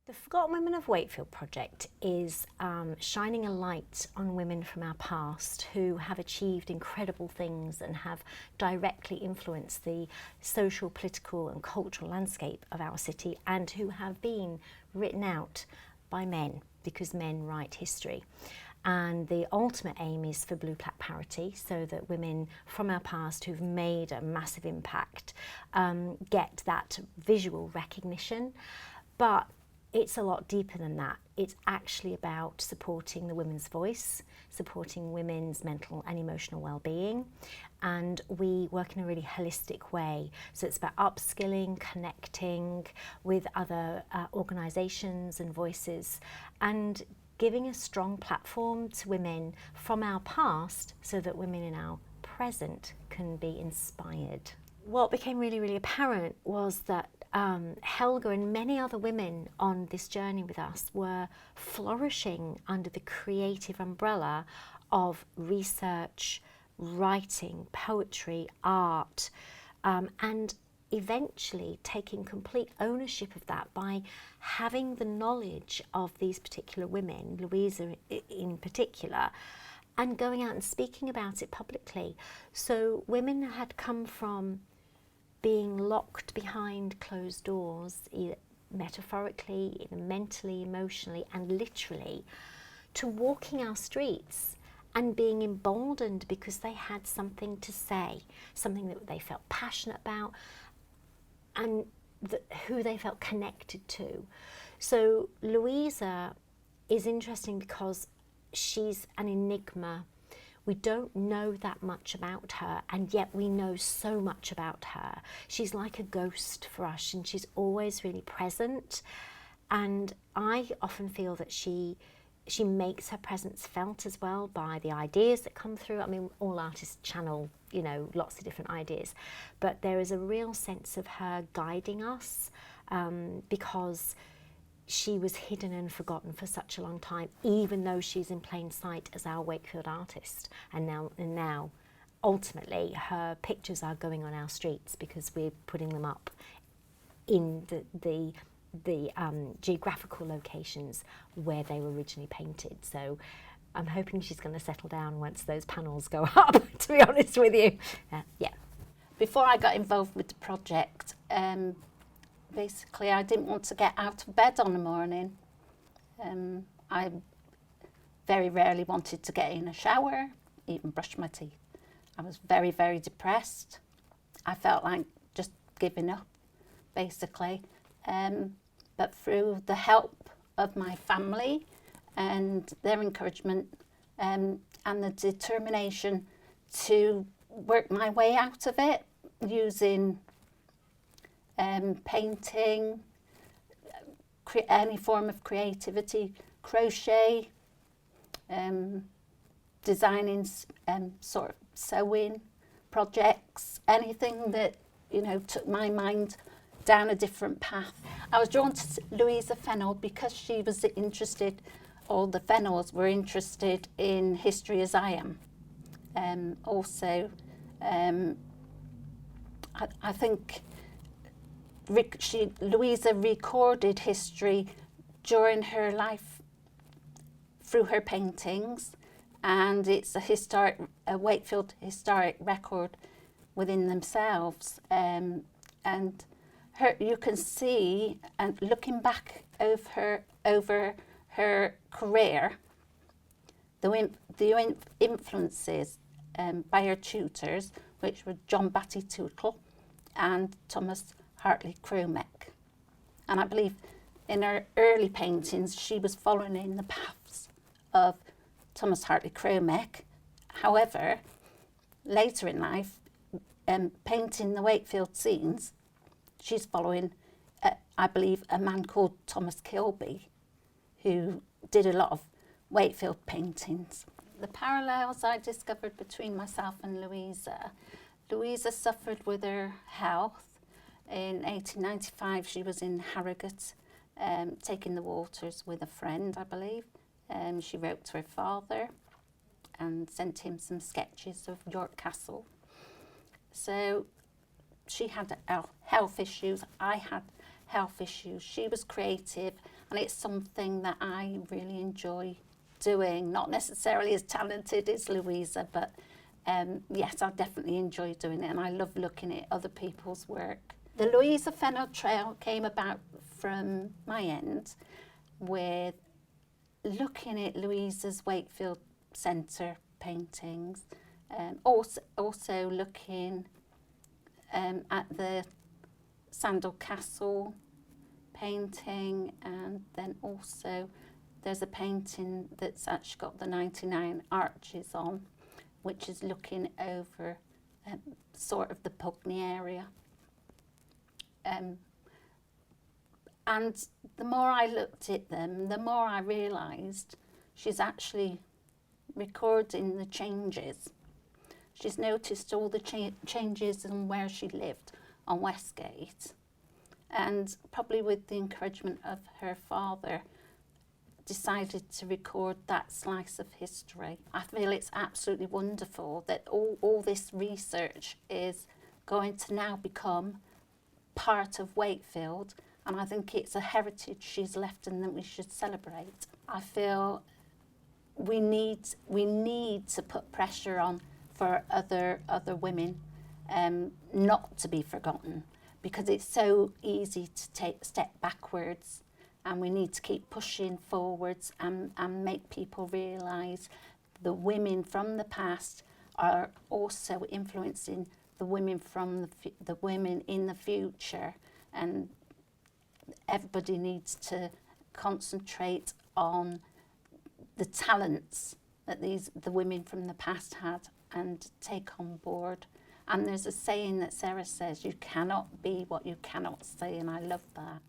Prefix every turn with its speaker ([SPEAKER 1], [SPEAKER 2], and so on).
[SPEAKER 1] The Forgotten Women of Wakefield project is shining a light on women from our past who have achieved incredible things and have directly influenced the social, political and cultural landscape of our city, and who have been written out by men, because men write history. And the ultimate aim is for blue plaque parity, so that women from our past who've made a massive impact get that visual recognition. But it's a lot deeper than that. It's actually about supporting the women's voice, supporting women's mental and emotional well-being, and we work in a really holistic way. So it's about upskilling, connecting with other organisations and voices, and giving a strong platform to women from our past so that women in our present can be inspired. What became really, really apparent was that Helga and many other women on this journey with us were flourishing under the creative umbrella of research, writing, poetry, art, and eventually taking complete ownership of that by having the knowledge of these particular women, Louisa in particular, and going out and speaking about it publicly. So women had come from being locked behind closed doors, either metaphorically, either mentally, emotionally, and literally, to walking our streets and being emboldened because they had something to say, something that they felt passionate about, and who they felt connected to. So Louisa is interesting because she's an enigma. We don't know that much about her, and yet we know so much about her. She's like a ghost for us, and she's always really present. And I often feel that she makes her presence felt as well by the ideas that come through. I mean, all artists channel, you know, lots of different ideas, but there is a real sense of her guiding us because she was hidden and forgotten for such a long time, even though she's in plain sight as our Wakefield artist. And now, ultimately, her pictures are going on our streets because we're putting them up in the geographical locations where they were originally painted. So I'm hoping she's going to settle down once those panels go up, to be honest with you. Yeah.
[SPEAKER 2] Before I got involved with the project, basically I didn't want to get out of bed on a morning. I very rarely wanted to get in a shower, even brush my teeth. I was very, very depressed. I felt like just giving up, basically. But through the help of my family and their encouragement and the determination to work my way out of it using painting, any form of creativity, crochet, designing, sort of sewing projects, anything that, you know, took my mind down a different path. I was drawn to Louisa Fennell because she was interested, or the Fennells were interested in history as I am. Also, I think Louisa recorded history during her life through her paintings, and it's a Wakefield historic record within themselves. And you can see, and looking back over her career, the influences by her tutors, which were John Batty Tootle and Thomas Hartley Cromek. And I believe in her early paintings she was following in the paths of Thomas Hartley Cromek. However, later in life, painting the Wakefield scenes, she's following, I believe, a man called Thomas Kilby, who did a lot of Wakefield paintings. The parallels I discovered between myself and Louisa suffered with her health. In 1895, she was in Harrogate, taking the waters with a friend, I believe. She wrote to her father and sent him some sketches of York Castle. So she had health issues, I had health issues. She was creative, and it's something that I really enjoy doing. Not necessarily as talented as Louisa, but yes, I definitely enjoy doing it, and I love looking at other people's work. The Louisa Fennell Trail came about from my end with looking at Louisa's Wakefield Centre paintings, also looking at the Sandal Castle painting, and then also there's a painting that's actually got the 99 arches on, which is looking over sort of the Pugny area. And the more I looked at them, the more I realised she's actually recording the changes. She's noticed all the changes in where she lived on Westgate, and probably with the encouragement of her father, decided to record that slice of history. I feel it's absolutely wonderful that all this research is going to now become part of Wakefield, and I think it's a heritage she's left and that we should celebrate. I feel we need to put pressure on for other women not to be forgotten, because it's so easy to take a step backwards, and we need to keep pushing forwards and make people realise the women from the past are also influencing the women from the women in the future, and everybody needs to concentrate on the talents that the women from the past had and take on board. And there's a saying that Sarah says, you cannot be what you cannot see, and I love that.